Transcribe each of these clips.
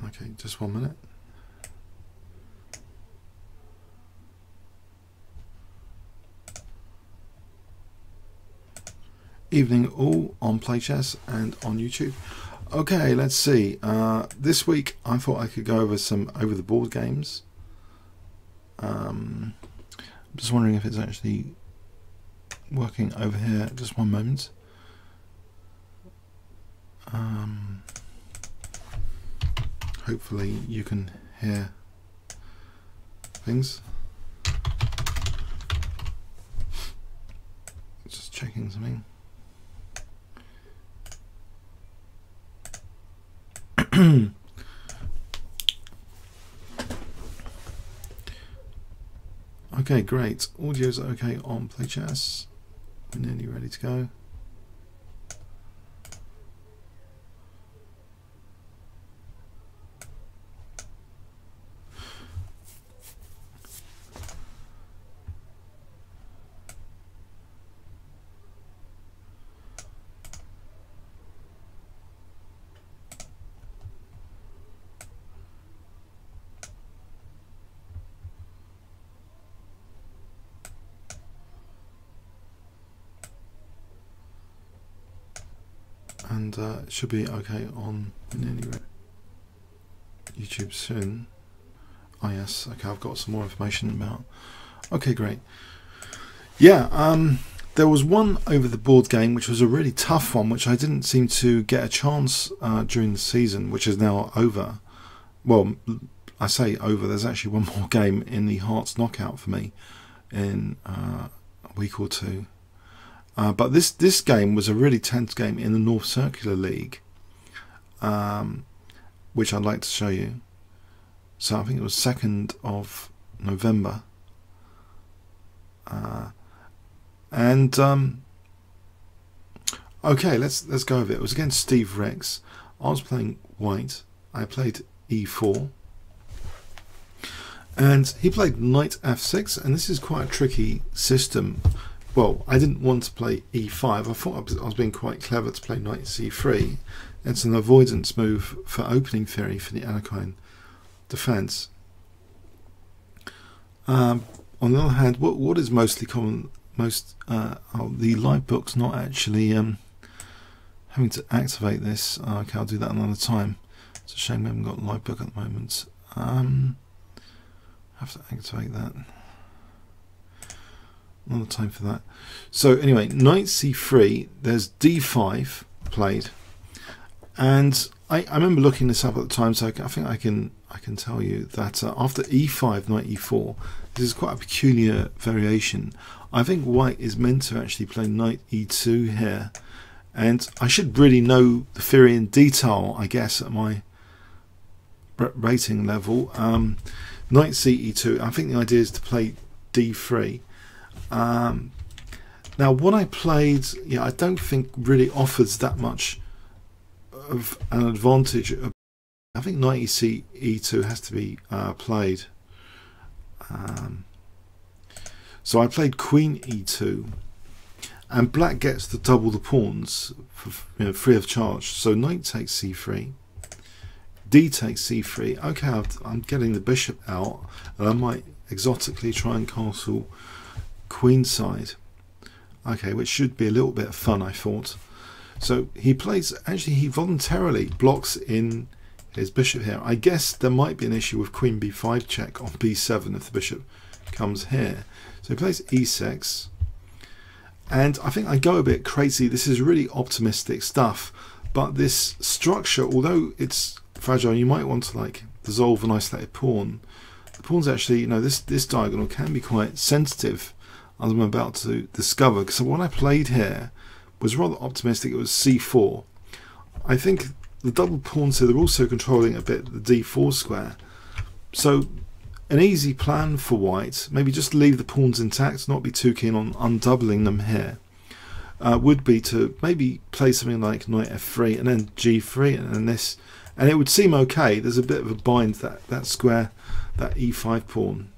Okay, just 1 minute. Evening all on PlayChess and on YouTube. Okay, let's see. This week I thought I could go over some over-the-board games. I'm just wondering if it's actually working over here. Just 1 moment. Hopefully you can hear things. Just checking something. Okay, great. Audio's okay on PlayChess. We're nearly ready to go. And it should be okay on YouTube soon. Oh yes, okay, I've got some more information about. Okay, great. Yeah, there was one over the board game which was a really tough one, which I didn't seem to get a chance during the season, which is now over. Well, I say over. There's actually one more game in the Hearts knockout for me in a week or two. But this game was a really tense game in the North Circular League, which I'd like to show you. So I think it was 2nd of November. Okay, let's go over it. It was against Steve Rex. I was playing white. I played e4. And he played knight f6, and this is quite a tricky system. Well, I didn't want to play e5. I thought I was being quite clever to play knight c3. It's an avoidance move for opening theory for the Anaconda defense. On the other hand, what is mostly common, the live book's not actually having to activate this. Okay, I'll do that another time. It's a shame we haven't got a live book at the moment. Have to activate that. Another time for that. So anyway, knight c3, there's d5 played, and I remember looking this up at the time, so I think I can tell you that after e5, knight e4, this is quite a peculiar variation. I think white is meant to actually play knight e2 here, and I should really know the theory in detail, I guess, at my rating level. Knight c e2, I think the idea is to play d3. Now what I played, yeah, I don't think really offers that much of an advantage. I think knight e2 has to be played. So I played queen e2, and black gets to double the pawns for, free of charge. So knight takes c3, d takes c3. Okay, I'm getting the bishop out, and I might exotically try and castle queenside. Okay, which should be a little bit of fun, I thought. So he plays, actually he voluntarily blocks in his bishop here. I guess there might be an issue with queen b5 check on b7 if the bishop comes here. So he plays e6, and I think I go a bit crazy. This is really optimistic stuff, but this structure, although it's fragile, you might want to like dissolve an isolated pawn. The pawn's actually, this diagonal can be quite sensitive, as I'm about to discover. So what I played here was rather optimistic. It was c4. I think the double pawns here, they're also controlling a bit the d4 square. So an easy plan for white, maybe just leave the pawns intact, not be too keen on undoubling them here, would be to maybe play something like knight f3 and then g3 and then this, and it would seem okay. There's a bit of a bind, that square, that e5 pawn.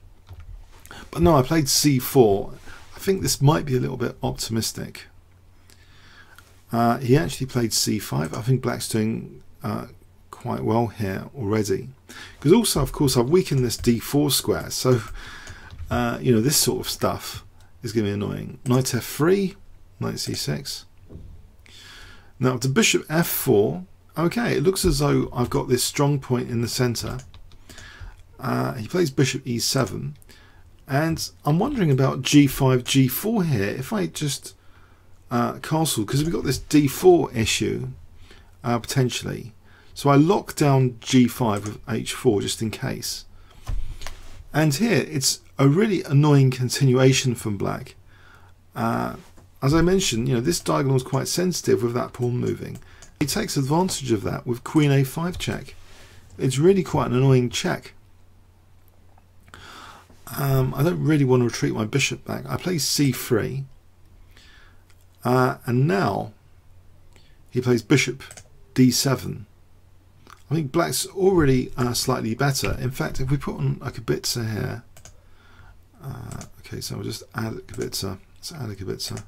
But no, I played c4. I think this might be a little bit optimistic. He actually played c5. I think black's doing quite well here already. Because also, of course, I've weakened this d4 square, so you know, this sort of stuff is going to be annoying. Knight f3, knight c6. Now to bishop f4, okay, it looks as though I've got this strong point in the centre. He plays bishop e7, and I'm wondering about g5, g4 here. If I just castle, because we've got this d4 issue potentially, so I lock down g5 with h4 just in case. And here it's a really annoying continuation from black. As I mentioned, you know, this diagonal is quite sensitive with that pawn moving. He takes advantage of that with queen a5 check. It's really quite an annoying check. I don't really want to retreat my bishop back. I play c3, and now he plays bishop d7. I think black's already slightly better. In fact, if we put on a Qxb2 here, okay, so we'll just add a Qxb2. Let's add a Qxb2.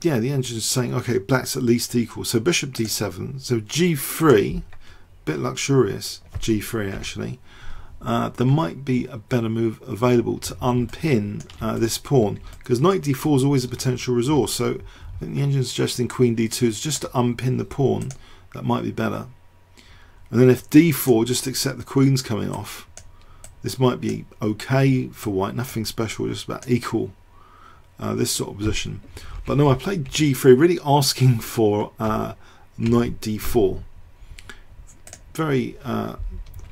Yeah, the engine is saying, okay, black's at least equal. So bishop d7, so g3, bit luxurious, g3 actually. There might be a better move available to unpin this pawn, because knight d4 is always a potential resource. So I think the engine is suggesting queen d2 is just to unpin the pawn. That might be better. And then if d4, just accept the queen's coming off. This might be okay for white, nothing special, just about equal, this sort of position. But no, I played g3, really asking for knight d4. Very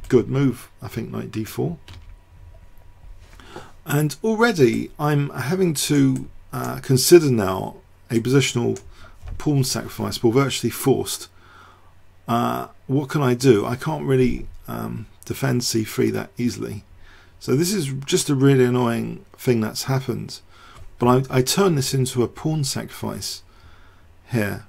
good move, I think, knight d4. And already I'm having to consider now a positional pawn sacrifice, well, virtually forced. What can I do? I can't really defend c3 that easily. So this is just a really annoying thing that's happened. But I turn this into a pawn sacrifice here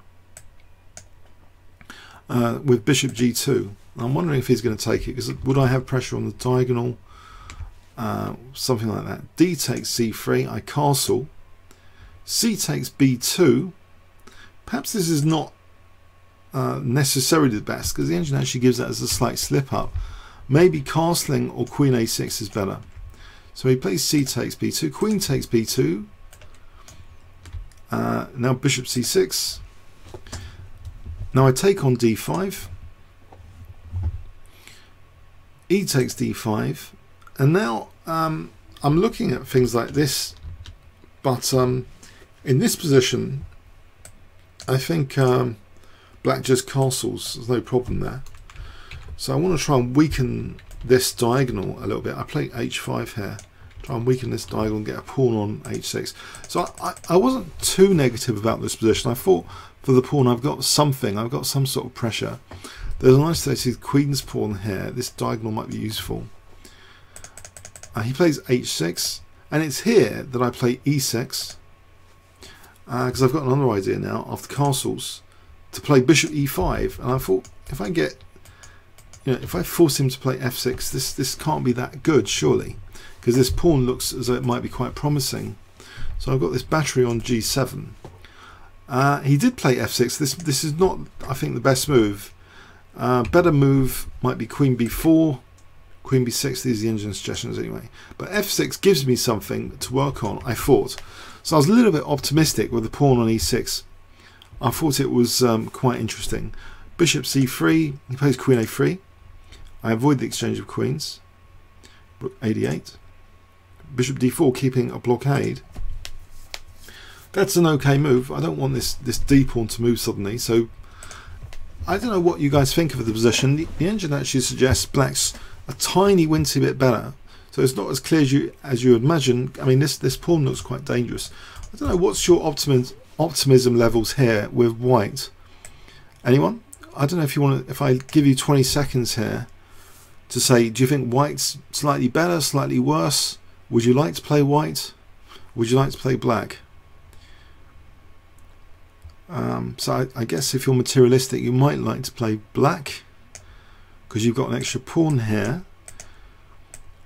with bishop g2. I'm wondering if he's going to take it, because would I have pressure on the diagonal? Something like that. D takes c3, I castle. C takes b2. Perhaps this is not necessarily the best, because the engine actually gives that as a slight slip up. Maybe castling or queen a6 is better. So he plays c takes b2, queen takes b2. Now bishop c6. Now I take on d5. E takes d5, and now I'm looking at things like this, but in this position I think black just castles, there's no problem there. So I want to try and weaken this diagonal a little bit. I play h5 here, try and weaken this diagonal and get a pawn on h6. So I wasn't too negative about this position. I thought for the pawn I've got something, I've got some sort of pressure. There's an isolated queen's pawn here. This diagonal might be useful. He plays h6, and it's here that I play e6, because I've got another idea now after castles to play bishop e5. And I thought, if I get, you know, if I force him to play f6, this can't be that good, surely, because this pawn looks as though it might be quite promising. So I've got this battery on g7. He did play f6. This is not, I think, the best move. Better move might be queen b4, queen b6. These are the engine suggestions anyway. But f6 gives me something to work on, I thought. So I was a little bit optimistic with the pawn on e6. I thought it was quite interesting. Bishop c3, he plays queen a3. I avoid the exchange of queens. Rook a8. Bishop d4, keeping a blockade. That's an okay move. I don't want this d pawn to move suddenly, so I don't know what you guys think of the position. The engine actually suggests black's a tiny wincy bit better, so it's not as clear as you would imagine. I mean, this pawn looks quite dangerous. I don't know, what's your optimism levels here with white? Anyone? I don't know if you want to, if I give you 20 seconds here to say, do you think white's slightly better, slightly worse? Would you like to play white? Would you like to play black? So I guess if you're materialistic, you might like to play black because you've got an extra pawn here.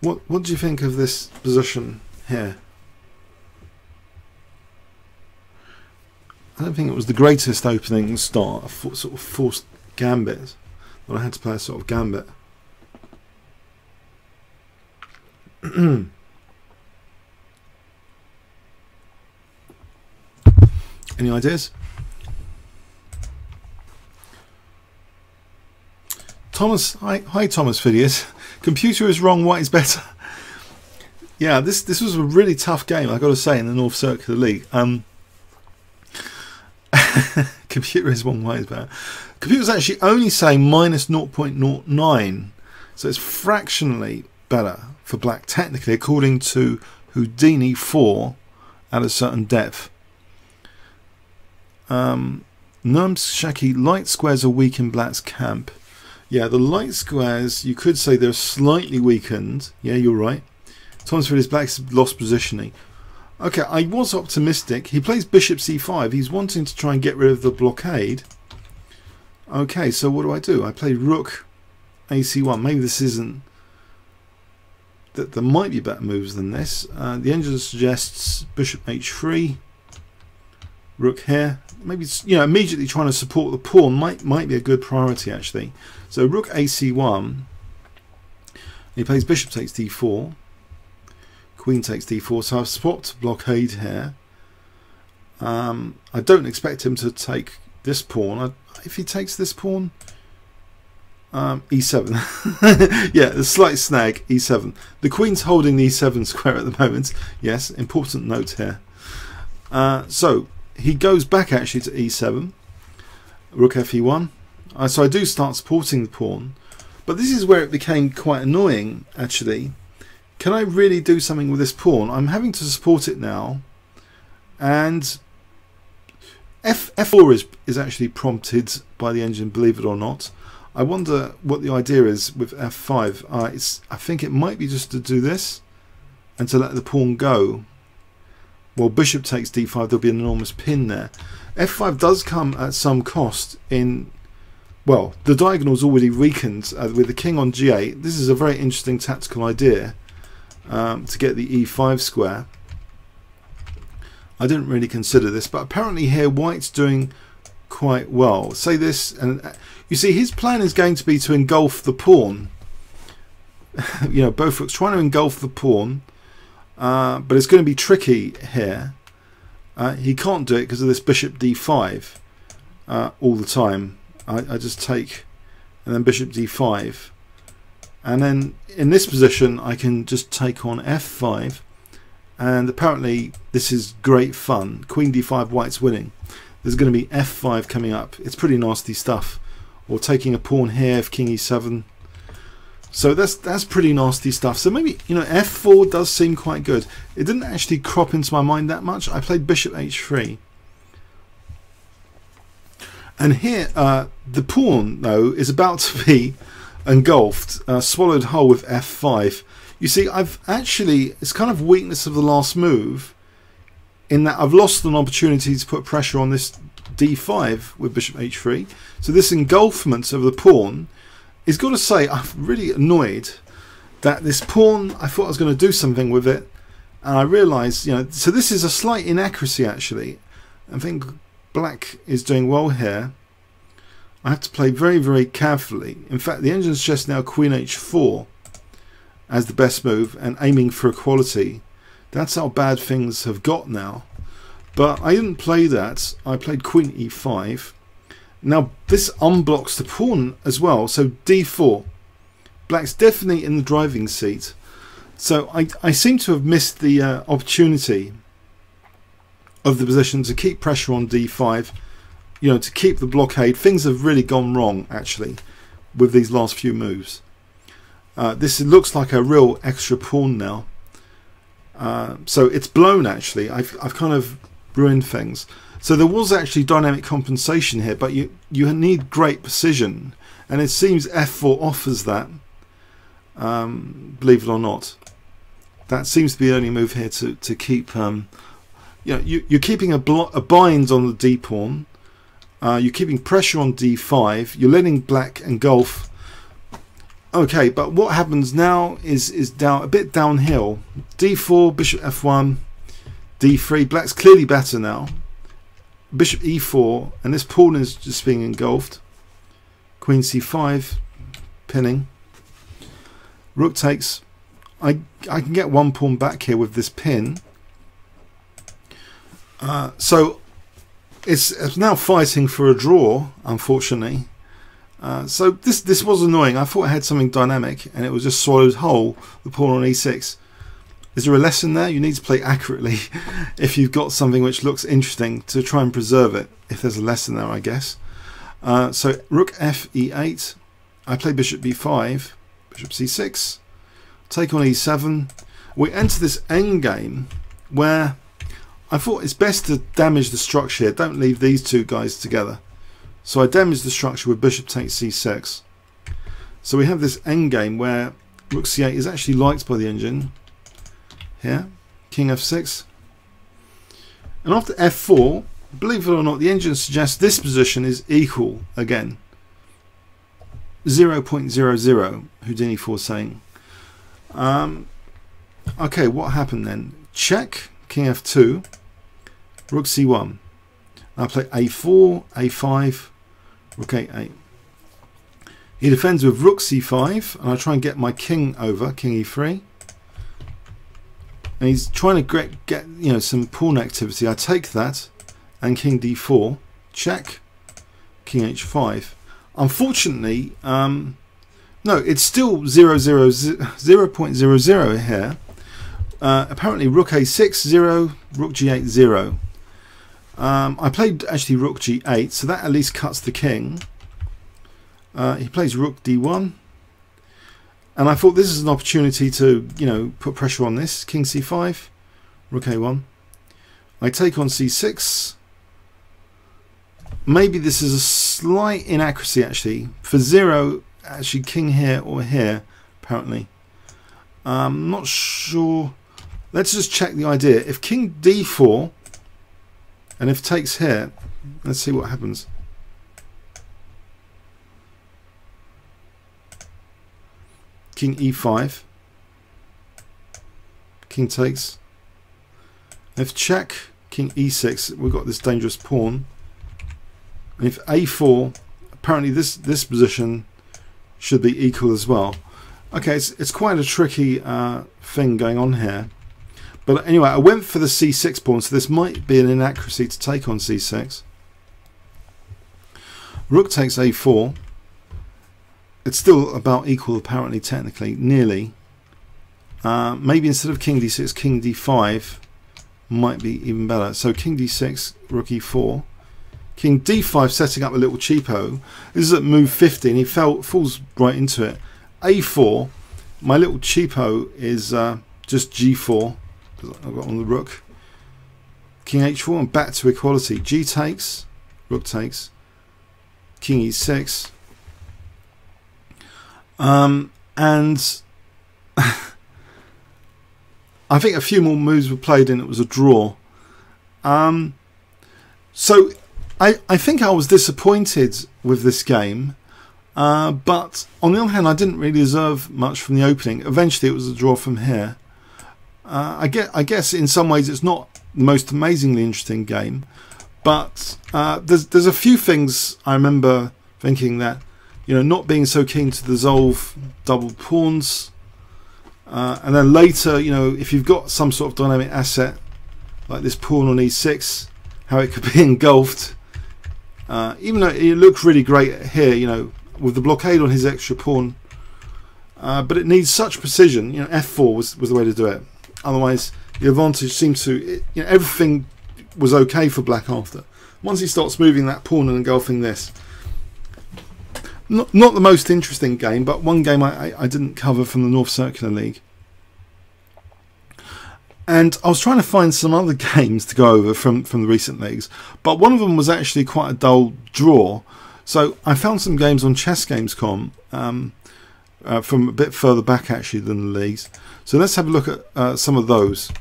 What do you think of this position here? I don't think it was the greatest opening start, a sort of forced gambit that I had to play a sort of gambit. Any ideas? Thomas, hi Thomas Phidias. Computer is wrong, white is better. Yeah, this was a really tough game, I've got to say, in the North Circular League. Computer is wrong, white is better. Computer's actually only saying minus 0.09, so it's fractionally better for black technically, according to Houdini 4 at a certain depth. Nums Shaki, light squares are weak in black's camp. Yeah, the light squares, you could say they're slightly weakened. Yeah, you're right. Thomas Phidias, black's lost positioning. Okay, I was optimistic. He plays bishop c5. He's wanting to try and get rid of the blockade. Okay, so what do? I play rook ac1. Maybe this isn't... that there might be better moves than this. The engine suggests bishop h3. Rook here. Maybe, you know, immediately trying to support the pawn might be a good priority actually. So rook ac1. He plays bishop takes d4. Queen takes d4. So I've swapped blockade here. I don't expect him to take this pawn. If he takes this pawn, e7. Yeah, a slight snag, e7. The queen's holding the e7 square at the moment. Yes, important note here. So he goes back actually to e7. Rook fe1. So I do start supporting the pawn. But this is where it became quite annoying actually. Can I really do something with this pawn? I'm having to support it now. And f4 is actually prompted by the engine, believe it or not. I wonder what the idea is with f5. I think it might be just to do this and to let the pawn go. Well, bishop takes d5, there'll be an enormous pin there. f5 does come at some cost in... Well, the diagonal's already weakened with the king on g8. This is a very interesting tactical idea to get the e5 square. I didn't really consider this, but apparently here white's doing quite well. Say this, and you see his plan is going to be to engulf the pawn. You know, both rooks trying to engulf the pawn, but it's going to be tricky here. He can't do it because of this bishop d5 all the time. I just take and then bishop d5, and then in this position I can just take on f5, and apparently this is great fun. Queen d5, white's winning. There's going to be f5 coming up. It's pretty nasty stuff. Or taking a pawn here if king e7. So that's pretty nasty stuff. So maybe, you know, f4 does seem quite good. It didn't actually crop into my mind that much. I played bishop h3. And here, the pawn, though, is about to be engulfed, swallowed whole with f5. You see, I've actually, it's kind of weakness of the last move, in that I've lost an opportunity to put pressure on this d5 with bishop h3. So this engulfment of the pawn is, got to say, I'm really annoyed that this pawn, I thought I was going to do something with it, and I realised, you know, so this is a slight inaccuracy actually. I think black is doing well here. I have to play very, very carefully. In fact, the engine suggests now queen h4 as the best move and aiming for equality. That's how bad things have got now. But I didn't play that. I played queen e5. Now this unblocks the pawn as well. So d4. Black's definitely in the driving seat. So I seem to have missed the opportunity of the position to keep pressure on d5. You know, to keep the blockade. Things have really gone wrong actually with these last few moves. This looks like a real extra pawn now. So it's blown actually. I've kind of ruined things. So there was actually dynamic compensation here, but you need great precision, and it seems f4 offers that. Believe it or not, that seems to be the only move here to keep. You know, you're keeping a bind on the d pawn. You're keeping pressure on d5. You're letting black engulf. Okay, but what happens now is down a bit downhill. d4, bishop f1, d3. Black's clearly better now. Bishop e4, and this pawn is just being engulfed. Queen c5, pinning. Rook takes. I can get one pawn back here with this pin. So it's now fighting for a draw, unfortunately. So this was annoying. I thought I had something dynamic, and it was just swallowed whole. The pawn on e6. Is there a lesson there? You need to play accurately if you've got something which looks interesting, to try and preserve it. If there's a lesson there, I guess. So rook f e8. I play bishop b5, bishop c6. Take on e7. We enter this endgame where I thought it's best to damage the structure here. Don't leave these two guys together. So I damage the structure with bishop takes c6. So we have this endgame where rook c8 is actually liked by the engine. Here, king f6. And after f4, believe it or not, the engine suggests this position is equal again. 0.00, Houdini 4 saying. Okay, what happened then? Check, king f2, rook c1. I play a4, a5, rook a8. He defends with rook c5, and I try and get my king over, king e3. And he's trying to get some pawn activity. I take that, and king d4, check, king h5. Unfortunately, no, it's still 0.00 here. Apparently rook a6 0, rook g8 0. I played actually rook g8, so that at least cuts the king. He plays rook d1, and I thought this is an opportunity to put pressure on this. King c5, rook a1. I take on c6. Maybe this is a slight inaccuracy actually. For 0, actually king here or here, apparently. I'm not sure. Let's just check the idea. If king d4, and if takes here, let's see what happens. King e5, king takes. If check, king e6, we've got this dangerous pawn. And if a4, apparently this position should be equal as well. Okay, it's quite a tricky thing going on here. But anyway, I went for the c6 pawn, so this might be an inaccuracy to take on c6. Rook takes a4. It's still about equal, apparently, technically, nearly. Maybe instead of king d6, king d5 might be even better. So king d6, rook e4. King d5 setting up a little cheapo. This is at move 50 and he falls right into it. a4, my little cheapo is just g4 because I've got on the rook. King h4 and back to equality. G takes, rook takes, king e6. And I think a few more moves were played and it was a draw. So I think I was disappointed with this game, but on the other hand I didn't really deserve much from the opening. Eventually it was a draw from here. I guess in some ways it's not the most amazingly interesting game, but there's a few things I remember thinking that, not being so keen to dissolve double pawns, and then later, if you've got some sort of dynamic asset like this pawn on e6, how it could be engulfed. Even though it looks really great here, with the blockade on his extra pawn, but it needs such precision. F4 was the way to do it. Otherwise, the advantage seemed to, everything was okay for black after. Once he starts moving that pawn and engulfing this. Not the most interesting game, but one game I didn't cover from the North Circular League. And I was trying to find some other games to go over from the recent leagues, but one of them was actually quite a dull draw. So I found some games on ChessGames.com from a bit further back actually than the leagues. So let's have a look at some of those.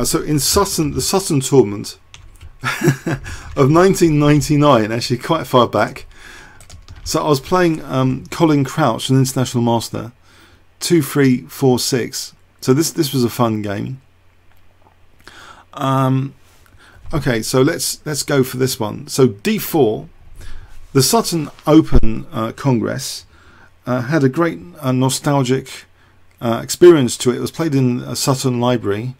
So in Sutton, the Sutton tournament of 1999, actually quite far back. So I was playing Colin Crouch, an international master, 2-3, 4-6. So this was a fun game. Okay, so let's go for this one. So d4. The Sutton Open Congress had a great nostalgic experience to it. It was played in a Sutton library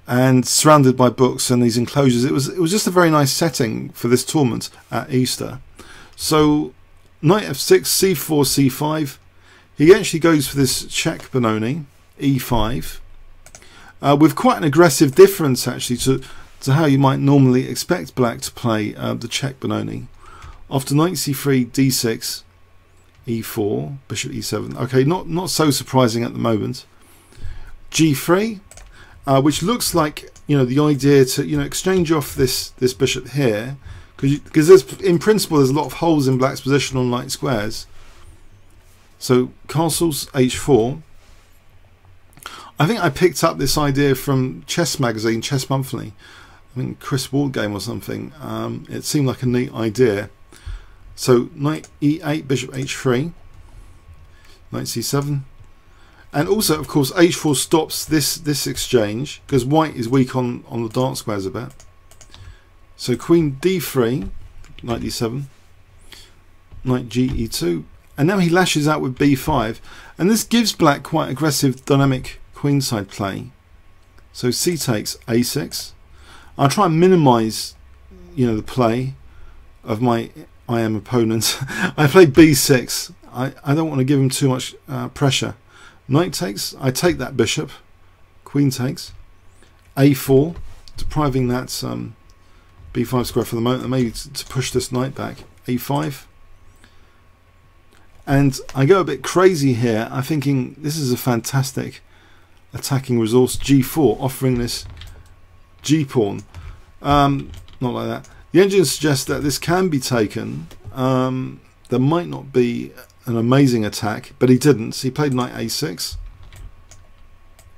and surrounded by books and these enclosures. It was just a very nice setting for this tournament at Easter. So knight f6, c4, c5. He actually goes for this check Benoni, e5, with quite an aggressive difference actually to how you might normally expect black to play the check Benoni. After knight c3, d6, e4, bishop e7. Okay, not so surprising at the moment. g3, which looks like, you know, the idea to, you know, exchange off this bishop here, because there's, in principle, there's a lot of holes in black's position on light squares. So castles h4. I think I picked up this idea from Chess Magazine, Chess Monthly. I think Chris Waldgame or something. It seemed like a neat idea. So knight e8, bishop h3, knight c7, and also, of course, h4 stops this exchange because white is weak on the dark squares a bit. So queen d3, knight d7, knight ge2, and now he lashes out with b5, and this gives black quite aggressive dynamic queenside play. So c takes a6. I'll try and minimise, you know, the play of my opponent. I played b6. I don't want to give him too much pressure. Knight takes. I take that bishop. Queen takes. a4, depriving that b5 square for the moment, and maybe to push this knight back. a5. And I go a bit crazy here. I'm thinking this is a fantastic attacking resource. g4, offering this g-pawn. Not like that. The engine suggests that this can be taken. There might not be an amazing attack, but he didn't. So he played knight a6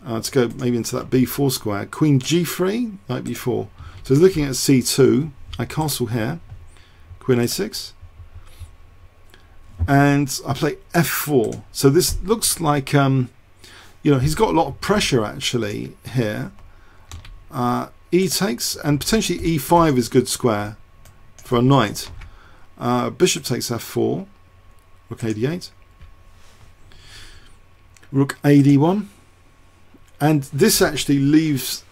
to go maybe into that b4 square. Queen g3, knight b4. So he's looking at c2. I castle here. Queen a6. And I play f4. So this looks like, you know, he's got a lot of pressure actually here. E takes, and potentially e5 is good square for a knight. Bishop takes f4, rook ad8, rook ad1, and this actually leaves,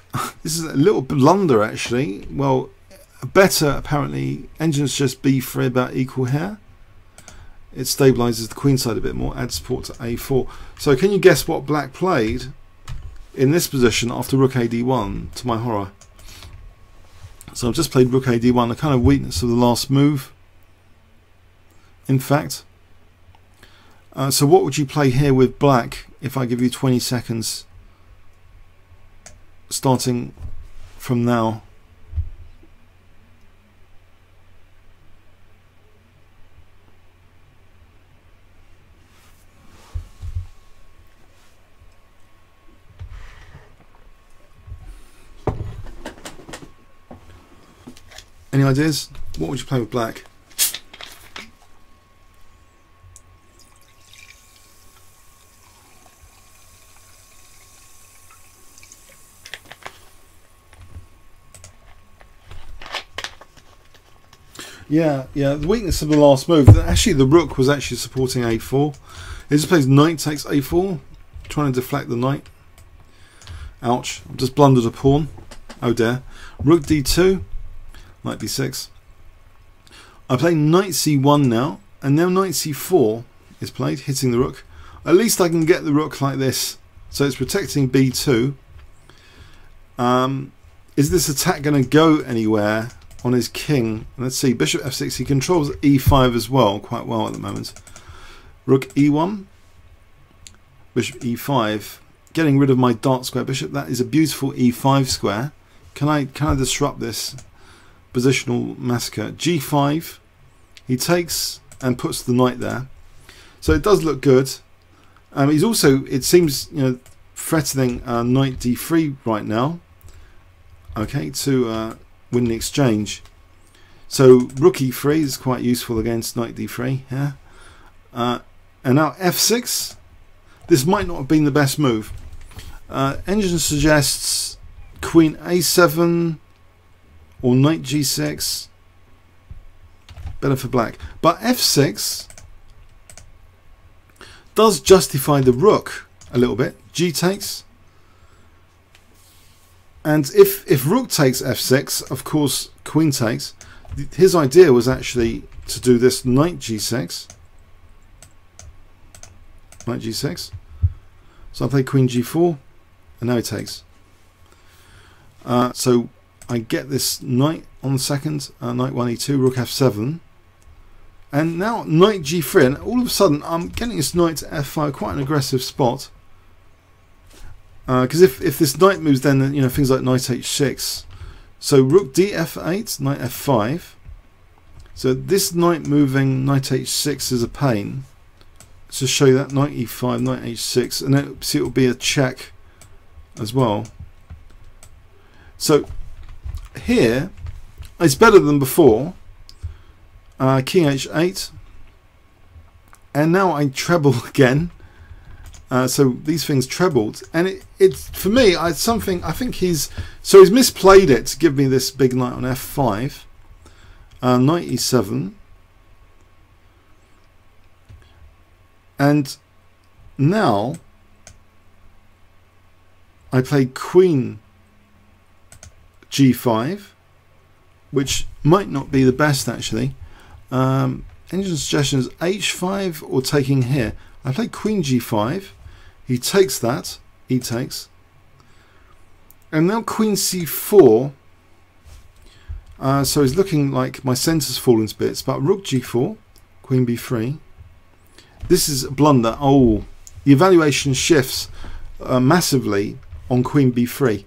this is a little blunder actually. Well, better apparently, engines just b3 about equal here. It stabilizes the queen side a bit more, adds support to a4. So can you guess what black played in this position after rook ad1, to my horror? So I've just played rook ad1, a kind of weakness of the last move, in fact. So what would you play here with black if I give you 20 seconds starting from now? Any ideas? What would you play with black? Yeah, the weakness of the last move. Actually, the rook was actually supporting a4. He just plays knight takes a4, trying to deflect the knight. Ouch, I've just blundered a pawn. Oh dear. Rook d2. Knight b6. I play knight c1 now, and now knight c4 is played, hitting the rook. At least I can get the rook like this, so it's protecting b2. Is this attack going to go anywhere on his king? Let's see, bishop f6. He controls e5 as well, quite well at the moment. Rook e1, bishop e5, getting rid of my dark square bishop. That is a beautiful e5 square. Can I disrupt this positional massacre? G5, he takes and puts the knight there, so it does look good. He's also, it seems, you know, threatening knight d3 right now, okay, to win the exchange. So rook e3 is quite useful against knight d3 here. And now f6, this might not have been the best move. Engine suggests queen a7 or knight g6, better for black. But f6 does justify the rook a little bit. G takes. And if rook takes f6, of course, queen takes. His idea was actually to do this knight g6. Knight g6. So I play queen g4, and now he takes. So I get this knight on the second, knight 1e2, rook f7. And now knight g3, and all of a sudden I'm getting this knight to f5, quite an aggressive spot. Because if this knight moves, then things like knight h6. So rook df8, knight f5. So this knight moving knight h6 is a pain. Let's just show you that knight e5, knight h6, and then see it will be a check as well. So here it's better than before. King h8, and now I treble again. So these things trebled, and it's for me. I think he's misplayed it to give me this big knight on f5, knight e7, and now I played queen g5, which might not be the best actually. Engine suggestions h5 or taking here. I play queen g5. He takes that. He takes. And now queen c4. So he's looking like my centre's fallen to bits. But rook g4, queen b3. This is a blunder. Oh, the evaluation shifts massively on queen b3.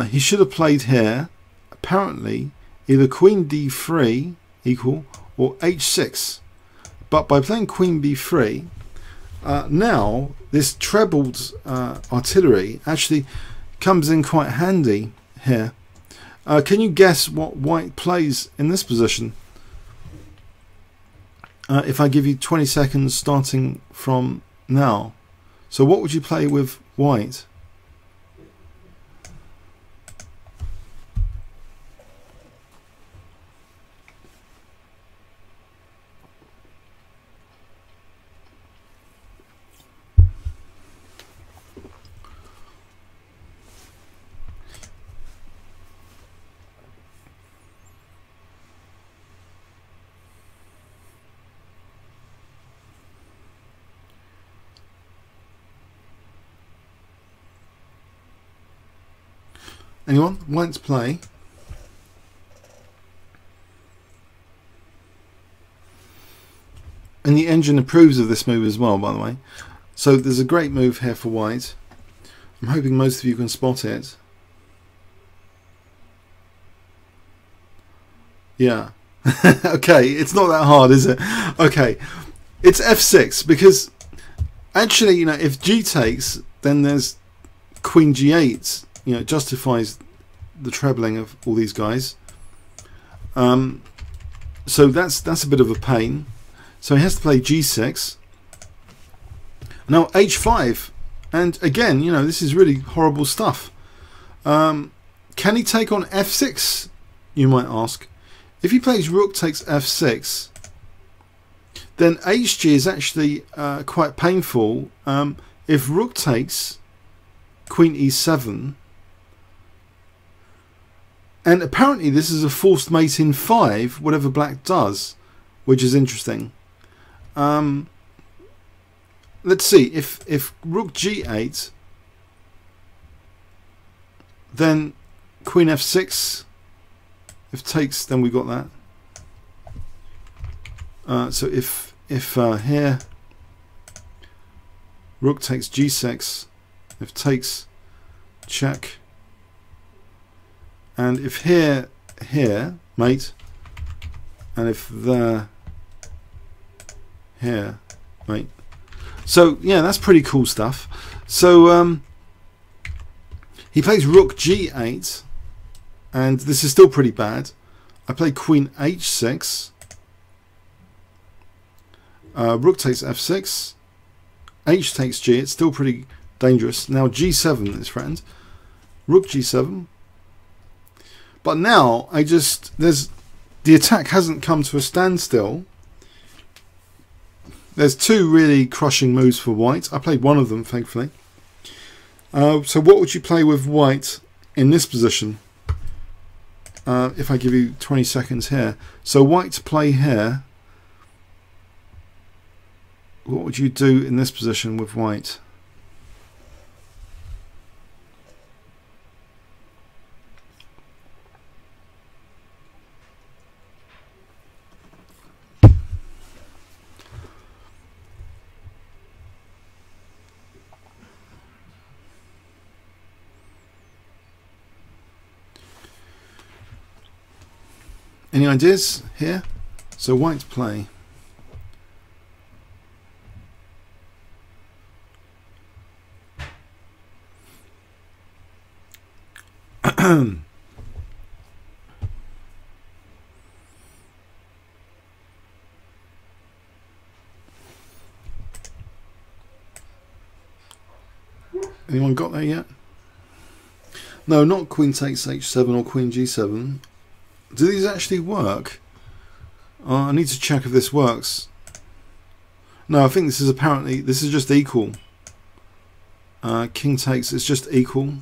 He should have played here. Apparently, either queen d3 equal or h6, but by playing queen b3, now this trebled artillery actually comes in quite handy here. Can you guess what white plays in this position? If I give you 20 seconds starting from now, so what would you play with white? Anyone? White's play. And the engine approves of this move as well, by the way. So there's a great move here for white. I'm hoping most of you can spot it. Yeah. Okay, it's not that hard, is it? Okay. It's f6 because actually, if g takes, then there's queen g8. It justifies the trebling of all these guys. So that's a bit of a pain. So he has to play g6. Now h5, and again, this is really horrible stuff. Can he take on f6? You might ask. If he plays rook takes f6, then hg is actually quite painful. If rook takes queen e7. And apparently this is a forced mate in 5, whatever black does, which is interesting. Let's see, if rook g8, then queen f6, if takes, then we got that. So if here, rook takes g6, if takes, check. And if here, mate, and if there, here, mate. So yeah, that's pretty cool stuff. So he plays rook g8, and this is still pretty bad. I play queen h6, rook takes f6, h takes g. It's still pretty dangerous. Now g7 is threatened. Rook g7. But now there's the attack hasn't come to a standstill. There's two really crushing moves for white. I played one of them, thankfully. So what would you play with white in this position? If I give you 20 seconds here. So white to play here. What would you do in this position with white? Any ideas here? So white to play. Anyone got there yet? No, not Queen takes H7 or Queen G7. Do these actually work? I need to check if this works. No, I think this is apparently, this is just equal. King takes, it's just equal.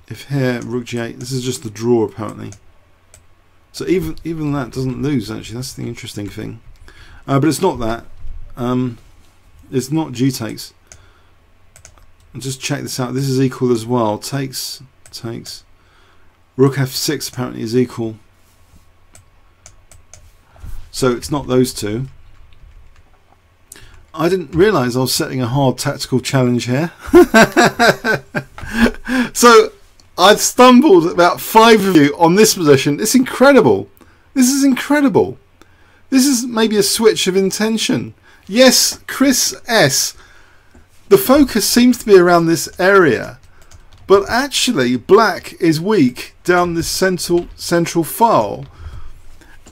If here, Rook G8, this is just the draw apparently. So even that doesn't lose actually, that's the interesting thing. But it's not that. It's not G takes. I'll just check this out, this is equal as well. Takes. Rook F6 apparently is equal. So it's not those two. I didn't realise I was setting a hard tactical challenge here. So I've stumbled about 5 of you on this position. It's incredible. This is incredible. This is maybe a switch of intention. Yes, Chris S. The focus seems to be around this area. But actually, black is weak down this central file.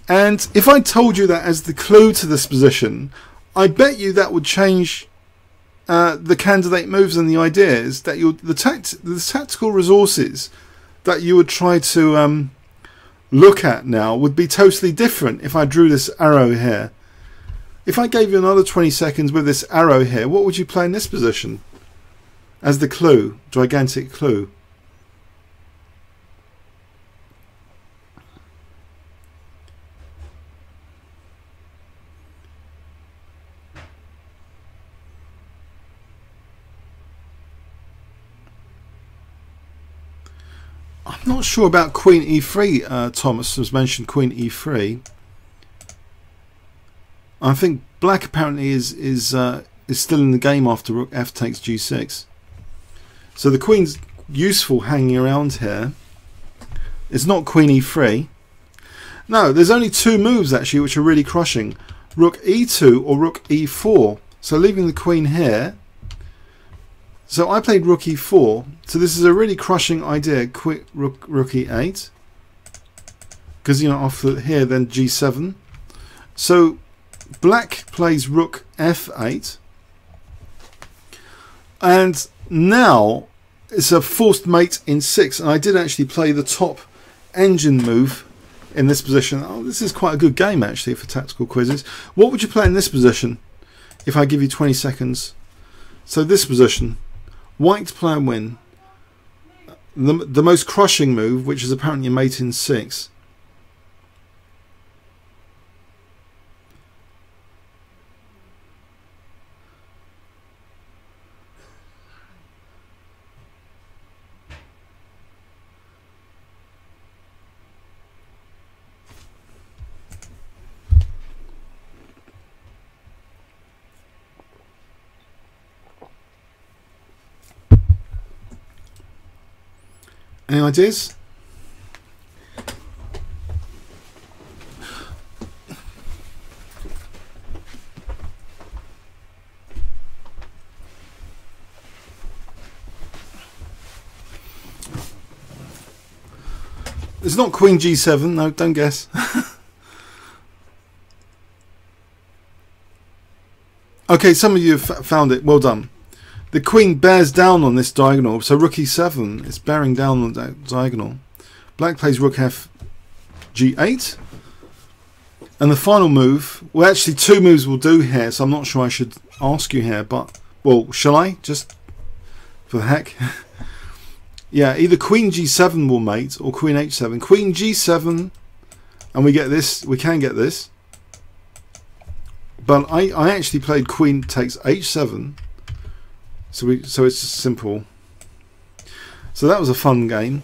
And if I told you that as the clue to this position, I bet you that would change the candidate moves and the ideas that the tactical resources that you would try to look at now would be totally different if I drew this arrow here. If I gave you another 20 seconds with this arrow here, what would you play in this position? As the clue, gigantic clue. I'm not sure about Queen E3. Thomas has mentioned Queen E3. I think black apparently is still in the game after Rook F takes G6. So the queen's useful hanging around here. It's not Queen E3. No, there's only 2 moves actually which are really crushing. Rook E2 or Rook E4. So leaving the queen here. So I played Rook E4. So this is a really crushing idea. Quick Rook E8. Because, you know, after here then G7. So black plays Rook F8. And now it's a forced mate in 6, and I did actually play the top engine move in this position. Oh, this is quite a good game actually for tactical quizzes. What would you play in this position if I give you 20 seconds? So this position, white to play and win. The most crushing move, which is apparently a mate in 6. Any ideas? It's not Queen G7, no, don't guess. Okay, some of you have found it, well done. The queen bears down on this diagonal, so Rook E7 is bearing down on that diagonal. Black plays Rook F. G8. And the final move, well actually 2 moves will do here, so I'm not sure I should ask you here, but, well, shall I? Just for the heck. Yeah, either Queen G7 will mate, or Queen H7. Queen G7, and we get this, we can get this. But I actually played Queen takes H7, so it's just simple. So that was a fun game.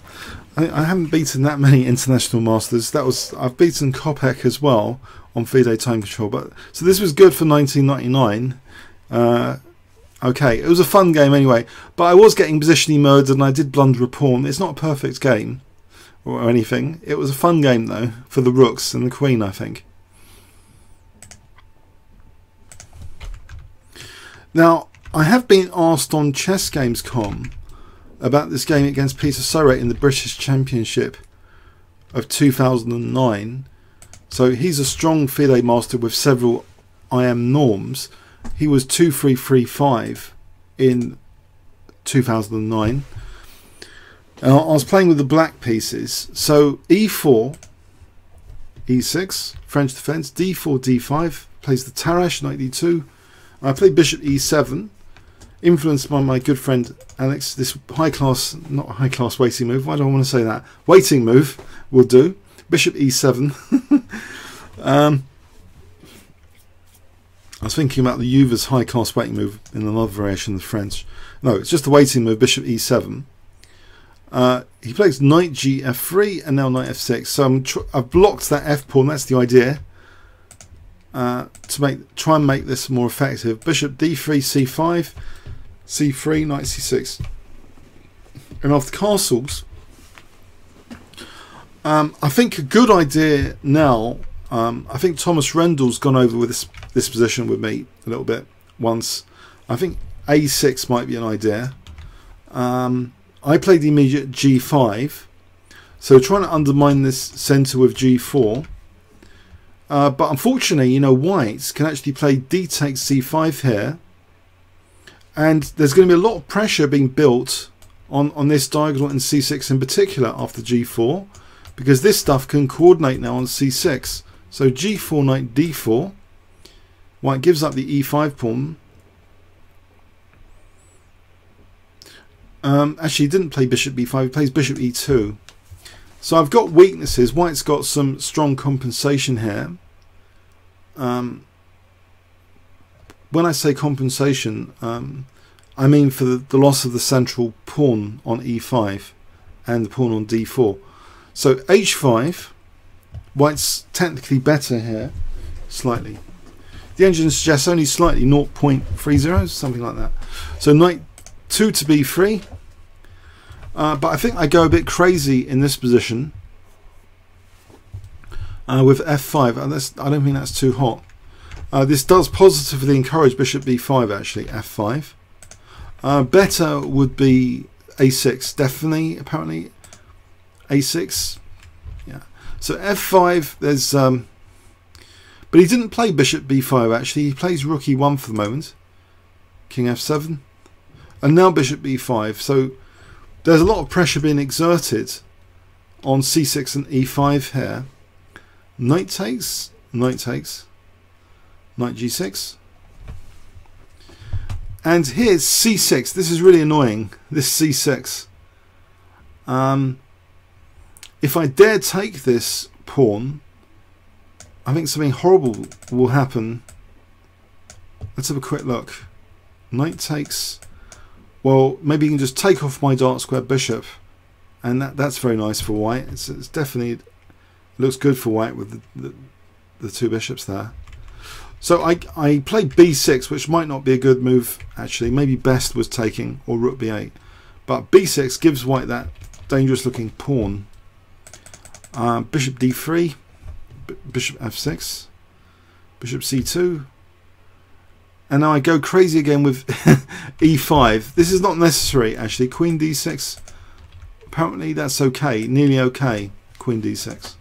I haven't beaten that many international masters. I've beaten Kopek as well on FIDE time control. But so this was good for 1999. Okay, it was a fun game anyway. But I was getting positionally murdered, and I did blunder a pawn. It's not a perfect game or anything. It was a fun game though for the rooks and the queen, I think. Now I have been asked on ChessGames.com about this game against Peter Surratt in the British Championship of 2009. So he's a strong FIDE master with several IM norms. He was 2-3-3-5 in 2009. I was playing with the black pieces. So E4, E6, French defense, D4, D5, plays the Tarrasch, knight D2. I played bishop E7. Influenced by my good friend Alex, this not high class waiting move, why do I want to say that? Waiting move will do. Bishop E7. I was thinking about the Juve's high class waiting move in another variation of the French. No, it's just a waiting move, Bishop E7. He plays Knight Gf3 and now Knight F6. So I've blocked that F pawn, that's the idea. To try and make this more effective. Bishop D3, C5. C3, Knight C6, and after castles, I think a good idea now. I think Thomas Rendell's gone over with this position with me a little bit once. I think A6 might be an idea. I played the immediate G5, so trying to undermine this centre with G4. But unfortunately, you know, whites can actually play D takes C5 here. And there's going to be a lot of pressure being built on this diagonal and C6 in particular after G4, because this stuff can coordinate now on C6. So G4 knight D4, white gives up the E5 pawn. Actually, he didn't play bishop B5, he plays bishop E2. So I've got weaknesses. White's got some strong compensation here. When I say compensation, I mean for the loss of the central pawn on E5 and the pawn on D4. So H5, white's technically better here, slightly. The engine suggests only slightly, 0.30, something like that. So knight 2 to B3. But I think I go a bit crazy in this position with F5. And I don't think that's too hot. This does positively encourage bishop B5, actually, F5. Better would be A6, definitely, apparently. A6, yeah. So F5, there's... but he didn't play bishop B5, actually. He plays rook E1 for the moment. King F7. And now bishop B5. So there's a lot of pressure being exerted on C6 and E5 here. Knight takes, knight takes. Knight G6, and here's C6. This is really annoying, this C6. If I dare take this pawn, I think something horrible will happen. Let's have a quick look. Knight takes, well, maybe you can just take off my dark square bishop, and that's very nice for white. It's definitely, it looks good for white with the two bishops there. So I played B6, which might not be a good move, actually. Maybe best was taking, or rook B8. But B6 gives white that dangerous looking pawn. Bishop D3, bishop F6, bishop C2. And now I go crazy again with E5. This is not necessary, actually. Queen D6, apparently that's okay, nearly okay. Queen D6.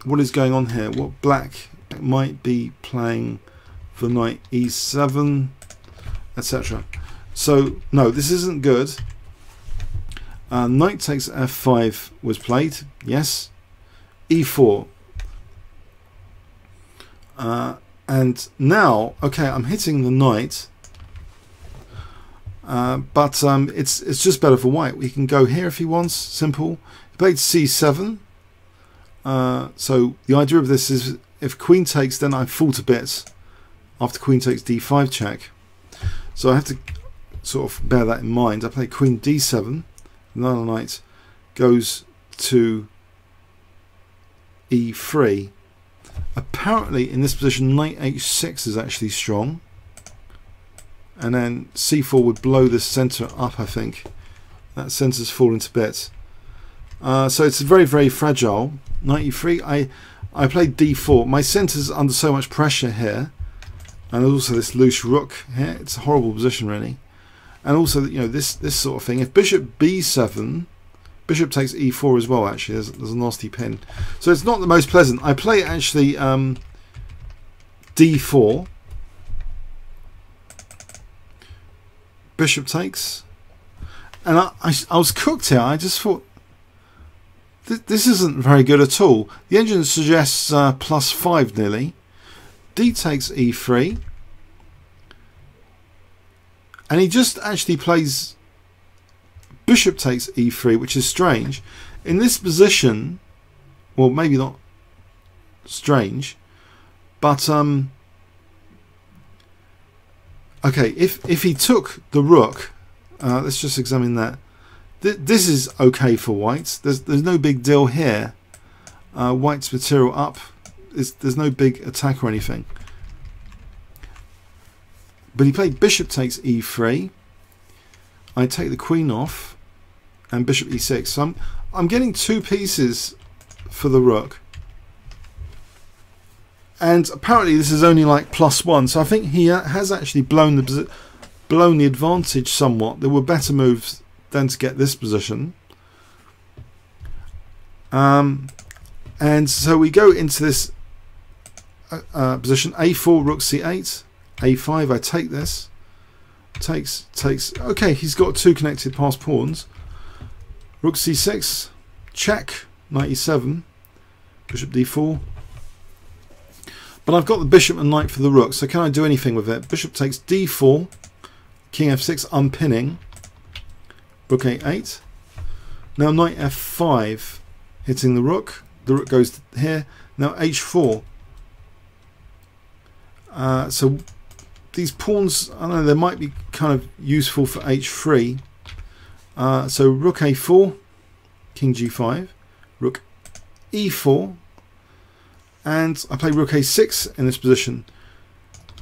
What is going on here? What black might be playing for knight E7, etc. So no, this isn't good. Knight takes F5 was played, yes. e4. And now, okay, I'm hitting the knight, but it's just better for white. We can go here if he wants, simple. He played c7. So the idea of this is if queen takes, then I fall to bits after queen takes d5 check. So I have to sort of bear that in mind. I play queen d7, another knight goes to e3. Apparently in this position knight h6 is actually strong, and then c4 would blow this centre up. I think that centre's fallen to bits, so it's very, very fragile. Knight e3. I played d4. My centre's under so much pressure here, and there's also this loose rook here. It's a horrible position really. And also, you know, this sort of thing. If bishop b7, bishop takes e4 as well. Actually, there's a nasty pin, so it's not the most pleasant. I play actually d4, bishop takes, and I was cooked here. I just thought this isn't very good at all. The engine suggests +5 nearly. D takes e3, and he just actually plays bishop takes e3, which is strange. In this position, well, maybe not strange, but okay, if he took the rook, let's just examine that. This is okay for white. There's no big deal here. White's material up. There's no big attack or anything. But he played bishop takes e3. I take the queen off, and bishop e6. So I'm getting 2 pieces for the rook, and apparently this is only like +1. So I think he has actually blown the advantage somewhat. There were better moves than to get this position. And so we go into this position. a4, rook c8, a5. I take this. Takes. Okay, he's got 2 connected passed pawns. Rook c6, check, knight e7, bishop d4. But I've got the bishop and knight for the rook, so can I do anything with it? Bishop takes d4, king f6, unpinning, rook a8. Now knight f5, hitting the rook goes here. Now h4. So these pawns, I don't know, they might be kind of useful for h3. So rook a4, king g5, rook e4, and I play rook a6 in this position.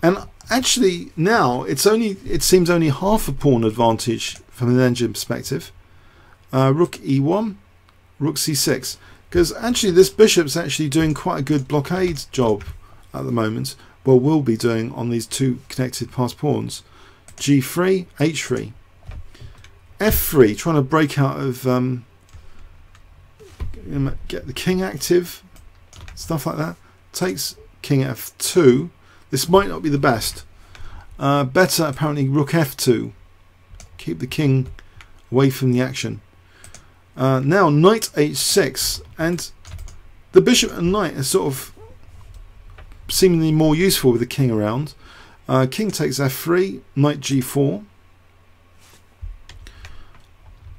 And actually now it seems only half a pawn advantage from an engine perspective. Rook e1, rook c6, because actually this bishop's actually doing quite a good blockade job at the moment. Well, will be doing on these 2 connected passed pawns. g3, h3. f3, trying to break out of get the king active, stuff like that. Takes king f2. This might not be the best. Better apparently rook f2. Keep the king away from the action. Now knight h6, and the bishop and knight are sort of seemingly more useful with the king around. King takes f3, knight g4.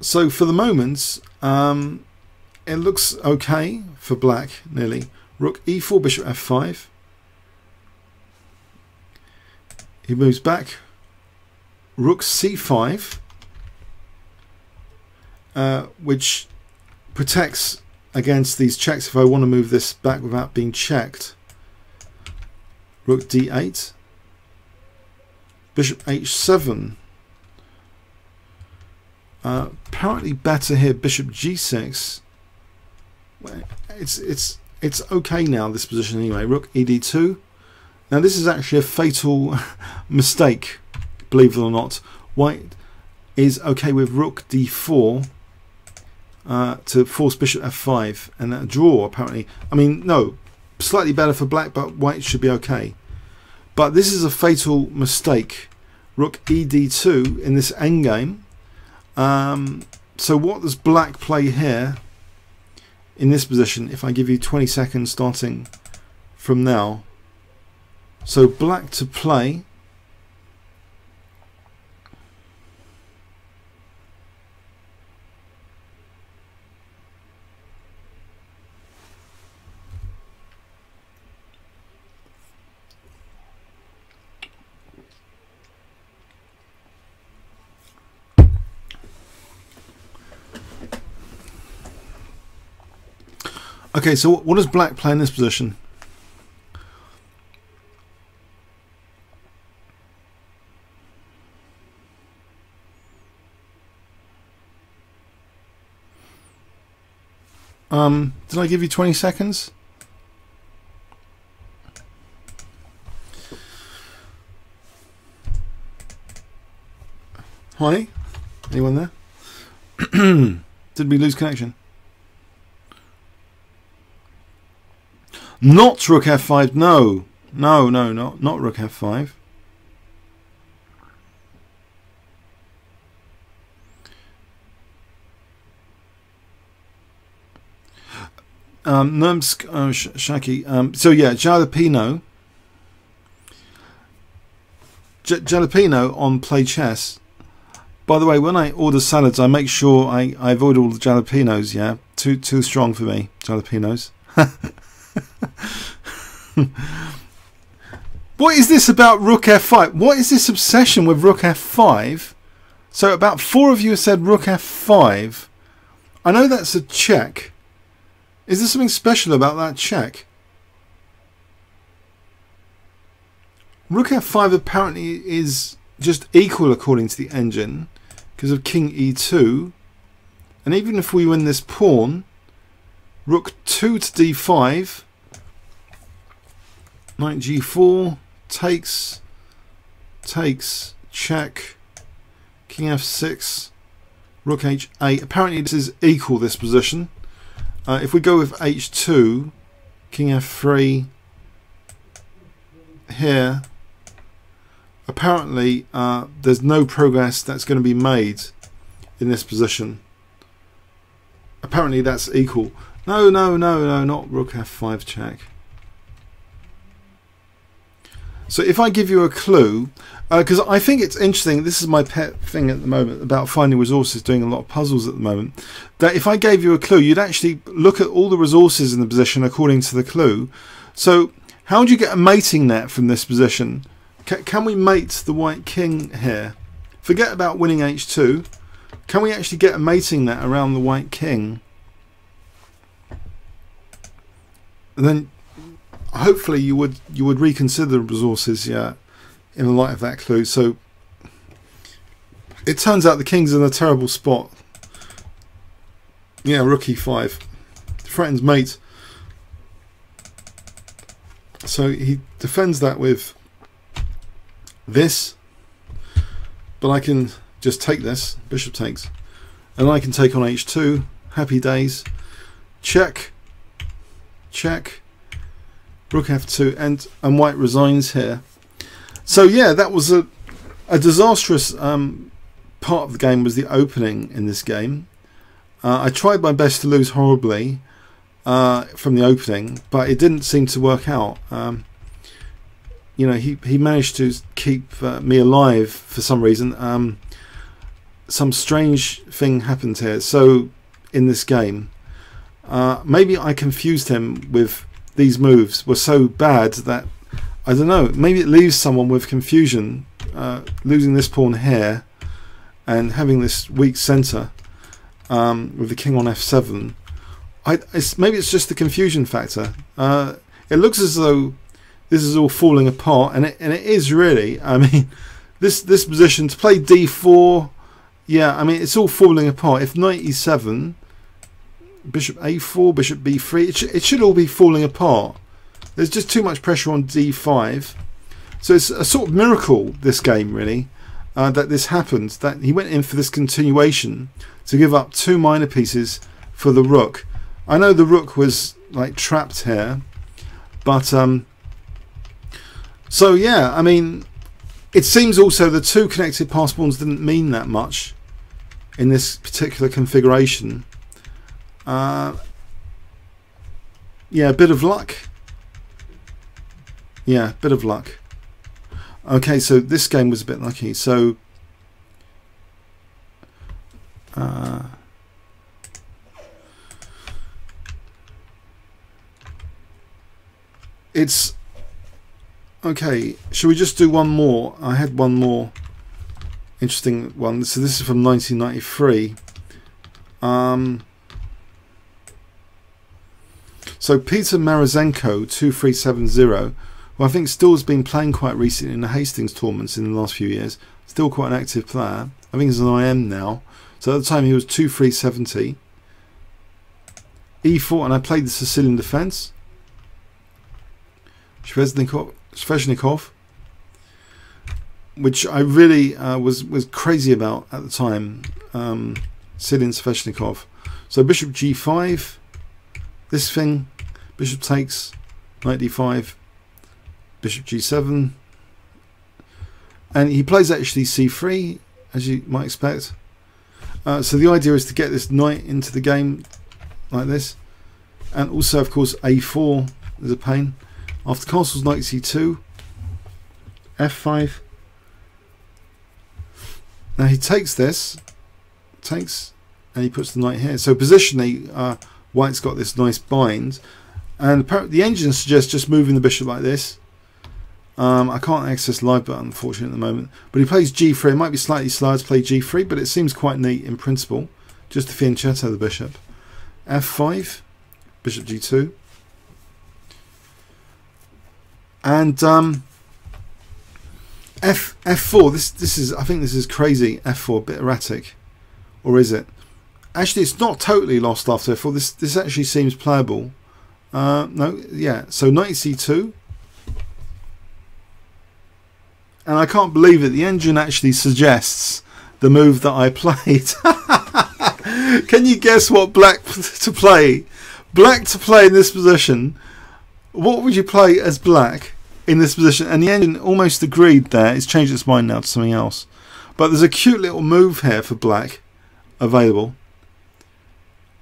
So for the moment, it looks okay for black, nearly. Rook e4, bishop f5. He moves back. Rook c5, which protects against these checks if I want to move this back without being checked. Rook d8, bishop h7. Apparently better here, bishop g6. It's okay now, this position anyway. Rook ed2. Now this is actually a fatal mistake, believe it or not. White is okay with rook d4 to force bishop f5, and a draw apparently. I mean, no, slightly better for black, but white should be okay. But this is a fatal mistake. Rook ed2 in this endgame. So what does black play here in this position if I give you 20 seconds starting from now. So black to play. Okay, so what does black play in this position? Did I give you 20 seconds? Hi? Anyone there? Did we lose connection? Not Rook F5, no. No, not Rook F5. Shaki. So yeah, Jalapeno. Jalapeno on Play Chess. By the way, when I order salads, I make sure I avoid all the jalapenos. Yeah, too strong for me, jalapenos. What is this about Rook F5? What is this obsession with Rook F5? So about 4 of you have said Rook F5. I know that's a check. Is there something special about that check? Rook F5 apparently is just equal according to the engine because of King E2. And even if we win this pawn, Rook 2 to D5, Knight G4, takes, check, King F6, Rook H8. Apparently this is equal, this position. If we go with H2, King F3 here, apparently there's no progress that's going to be made in this position. Apparently that's equal. No, not Rook F5 check. So if I give you a clue, because I think it's interesting, this is my pet thing at the moment about finding resources, doing a lot of puzzles at the moment, that if I gave you a clue, you'd actually look at all the resources in the position according to the clue. So how would you get a mating net from this position? Can we mate the white king here? Forget about winning H2. Can we actually get a mating net around the white king? And then hopefully you would reconsider the resources, yeah, in the light of that clue. So it turns out the king's in a terrible spot. Yeah, Rook E5 threatens mate. So he defends that with this, but I can just take this, bishop takes, and I can take on H2. Happy days. Check, Rook F2, and white resigns here. So yeah, that was a disastrous part of the game, was the opening in this game. I tried my best to lose horribly from the opening, but it didn't seem to work out. You know, he managed to keep me alive for some reason. Some strange thing happened here. So in this game, maybe I confused him with these moves were so bad that, I don't know, maybe it leaves someone with confusion, losing this pawn here and having this weak centre with the king on F7. Maybe it's just the confusion factor. It looks as though this is all falling apart, and it is really. I mean, this position to play D4, yeah, I mean, it's all falling apart. If Knight E7, Bishop A4, Bishop B3, it should all be falling apart. There's just too much pressure on D5. So it's a sort of miracle, this game, really, that this happened, that he went in for this continuation to give up 2 minor pieces for the rook. I know the rook was like trapped here, but so yeah, I mean, it seems also the 2 connected pass pawns didn't mean that much in this particular configuration. Yeah, a bit of luck. Yeah, bit of luck. Okay, so this game was a bit lucky. So it's okay. Shall we just do one more? I had one more interesting one. So this is from 1993. So Peter Marazenko 2370, who I think still has been playing quite recently in the Hastings tournaments in the last few years, still quite an active player. I think he's an IM now. So at the time he was 2370. E4, and I played the Sicilian defence. Sveshnikov, which I really was crazy about at the time. Sicilian Sveshnikov. So bishop g5. This thing, bishop takes, knight d5, bishop g7, and he plays actually c3, as you might expect. So the idea is to get this knight into the game like this, and also of course a4 is a pain. After castles, knight c2, f5. Now he takes this, and he puts the knight here. So positionally, White's got this nice bind, and the engine suggests just moving the bishop like this. I can't access live button unfortunately at the moment, but he plays g3. It might be slightly slower to play g3, but it seems quite neat in principle, just to fianchetto the bishop. f5, bishop g2, and f4. This is, I think this is crazy. F4, a bit erratic, or is it? Actually, it's not totally lost after f4. This actually seems playable. No, yeah. So knight c2, and I can't believe it. The engine actually suggests the move that I played. Can you guess what black to play? Black to play in this position. What would you play as black in this position? And the engine almost agreed there. It's changed its mind now to something else. But there's a cute little move here for black available.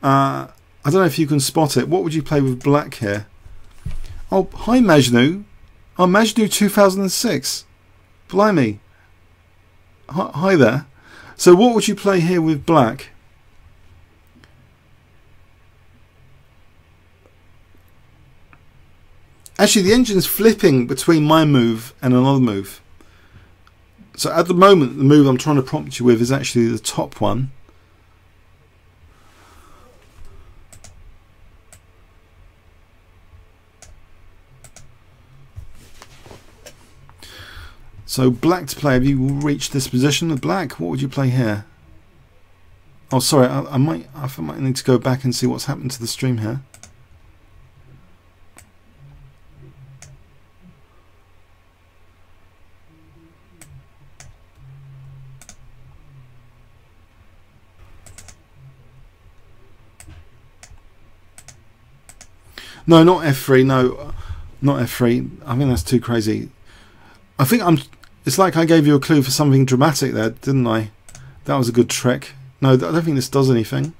I don't know if you can spot it. What would you play with black here? Oh, hi Majnu. Oh, Majnu 2006. Blimey. Hi there. So what would you play here with black? Actually, the engine's flipping between my move and another move. So at the moment, the move I'm trying to prompt you with is actually the top one. So black to play, have you reached this position with black? What would you play here? Oh, sorry, I might need to go back and see what's happened to the stream here. No, not f3. No, not f3. I think that's too crazy. I think it's like I gave you a clue for something dramatic there, didn't I? That was a good trick. No, I don't think this does anything.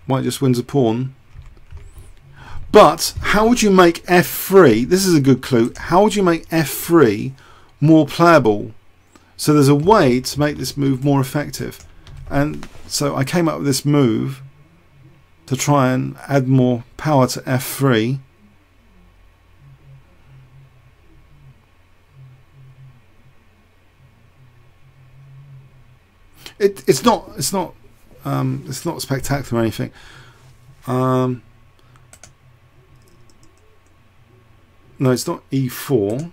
White just wins a pawn. But how would you make f3? This is a good clue. How would you make f3 more playable? So there's a way to make this move more effective. And so I came up with this move to try and add more power to f3. It's not spectacular or anything. No, it's not e4.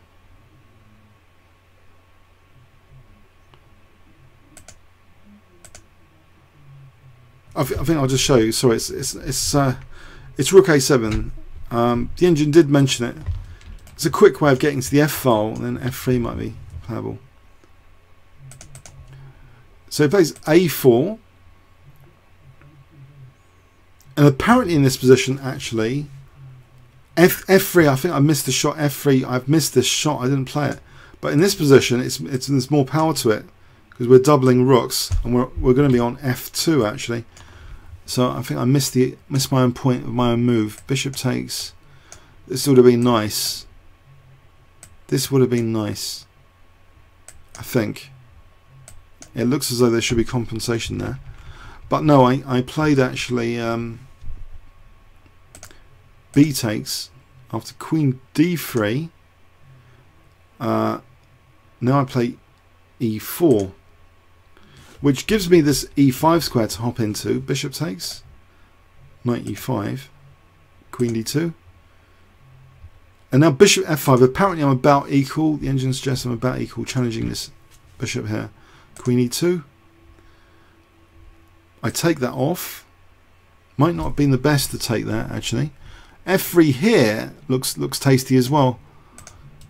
I think I'll just show you. Sorry, it's Rxe7. The engine did mention it. It's a quick way of getting to the f file, and then f3 might be playable. So he plays a4, and apparently in this position, actually, f3. I think I missed the shot. f3. I've missed this shot. I didn't play it. But in this position, there's more power to it because we're doubling rooks, and we're going to be on f2 actually. So I think I missed my own point of my own move. Bishop takes. This would have been nice. This would have been nice, I think. It looks as though there should be compensation there. But no, I played actually B takes after Queen D3. Now I play E4, which gives me this E5 square to hop into. Bishop takes, Knight E5, Queen D2. And now Bishop F5. Apparently I'm about equal. The engine suggests I'm about equal, challenging this bishop here. Queen E2. I take that off. Might not have been the best to take that actually. F3 here looks tasty as well.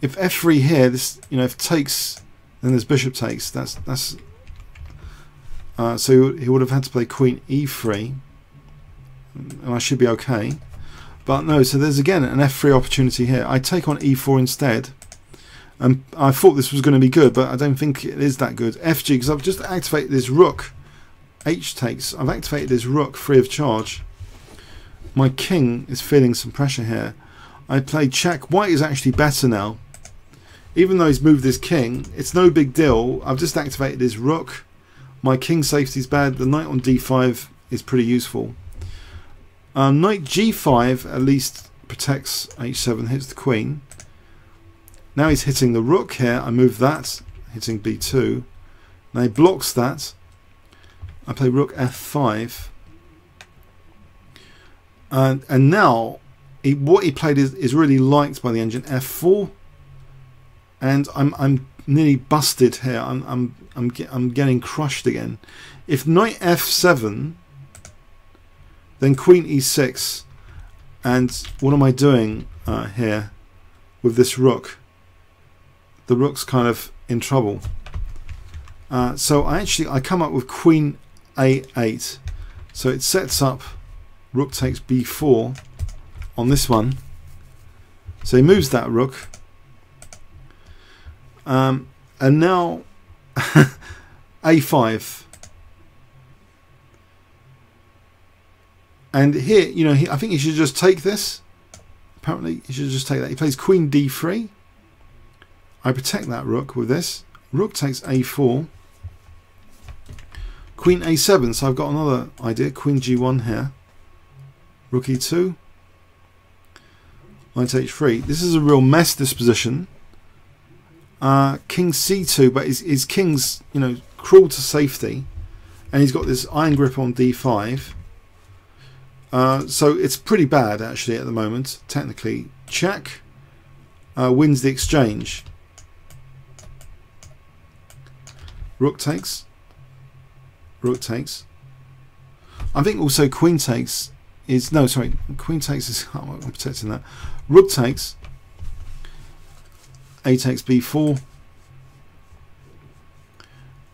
If F3 here, this, you know, if takes, then there's bishop takes. So he would have had to play Queen E3, and I should be okay. But no, so there's again an F3 opportunity here. I take on E4 instead. And I thought this was going to be good, but I don't think it is that good. FG, because I've just activated this rook. H takes. I've activated this rook free of charge. My king is feeling some pressure here. I play check. White is actually better now. Even though he's moved this king, it's no big deal. I've just activated his rook. My king safety is bad. The knight on D5 is pretty useful. Knight G5 at least protects H7, hits the queen. Now he's hitting the rook here. I move that, hitting B2. Now he blocks that. I play rook F5. And now what he played is really liked by the engine. F4. And I'm nearly busted here. I'm getting crushed again. If Knight F7, then Queen E6, and what am I doing here with this rook? The rook's kind of in trouble. So I come up with Queen A8. So it sets up rook takes B4 on this one. So he moves that rook. And now A5. And here, you know, I think he should just take this. Apparently, he should just take that. He plays Queen D3. I protect that rook with this. Rook takes A4. Queen A7. So I've got another idea. Queen G1 here. Rook E2. Knight H3. This is a real mess, this position. King C2, but his king's, you know, cruel to safety. And he's got this iron grip on D5. So it's pretty bad actually at the moment. Technically, check wins the exchange. Rook takes. Rook takes. I think also Queen takes is Queen takes is I'm protecting that. Rook takes. A takes B4.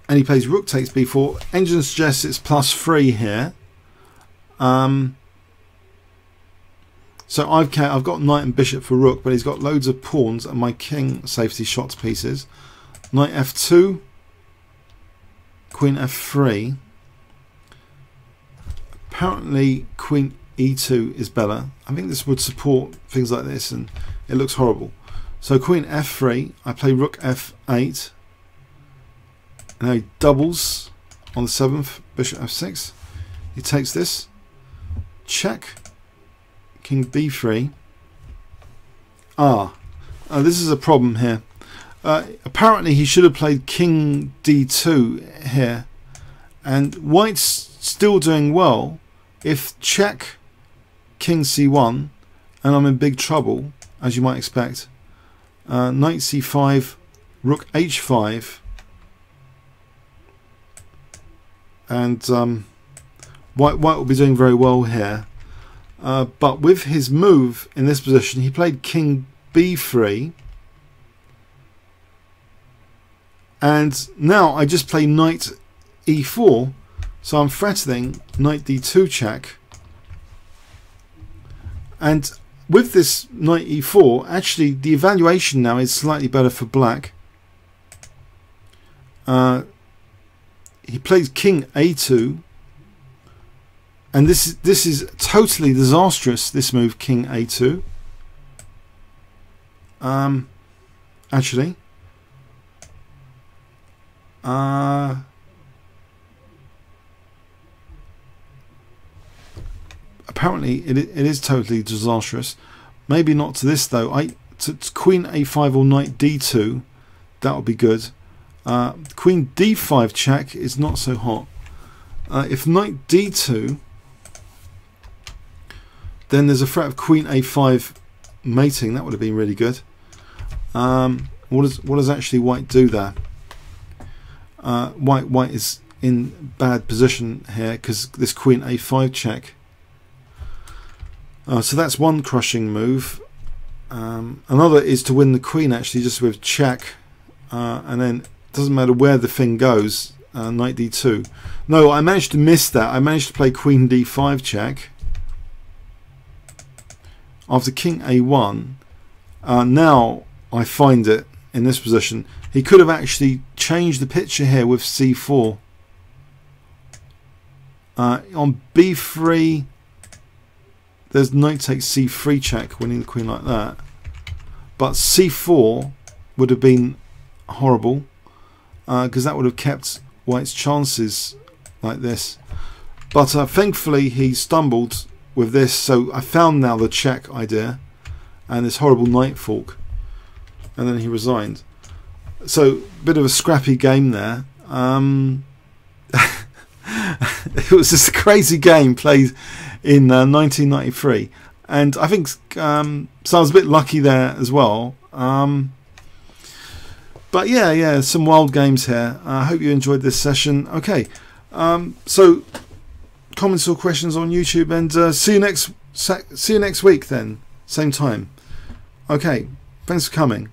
And he plays Rook takes B4. Engine suggests it's +3 here. So I've got knight and bishop for rook, but he's got loads of pawns and my king safety shot to pieces. Knight F2, Queen F3. Apparently Queen E2 is better. I think this would support things like this, and it looks horrible. So Queen F3, I play Rook F8. Now he doubles on the 7th, Bishop F6. He takes this, check. King B3. This is a problem here. Apparently he should have played King D2 here, and White's still doing well. If check King C1, and I'm in big trouble, as you might expect. Knight C5, Rook H5, and White will be doing very well here. But with his move in this position, he played King B3. And now I just play Knight E4. So I'm threatening Knight D2 check. And with this Knight E4, actually the evaluation now is slightly better for black. He plays King A2. And this is totally disastrous, this move, King A2. Actually, apparently it is totally disastrous. Maybe not to this though. To Queen A5 or Knight D2, that would be good. Queen D5 check is not so hot. If Knight D2, then there's a threat of Queen A5 mating. That would have been really good. What does actually White do there? White is in bad position here because this Queen A5 check. So that's one crushing move. Another is to win the queen actually just with check, and then it doesn't matter where the thing goes. Knight D2. No, I managed to miss that. I managed to play Queen D5 check after King A1. Now I find it in this position. He could have actually changed the picture here with C4. On B3, there's Knight takes C3 check, winning the queen like that. But C4 would have been horrible because that would have kept White's chances like this. But thankfully he stumbled with this, so I found now the check idea and this horrible knight fork, and then he resigned. So a bit of a scrappy game there. It was just a crazy game played in 1993, and I think so I was a bit lucky there as well. But yeah, some wild games here. I hope you enjoyed this session. Okay, so comments or questions on YouTube, and see you next week then, same time. Okay, thanks for coming.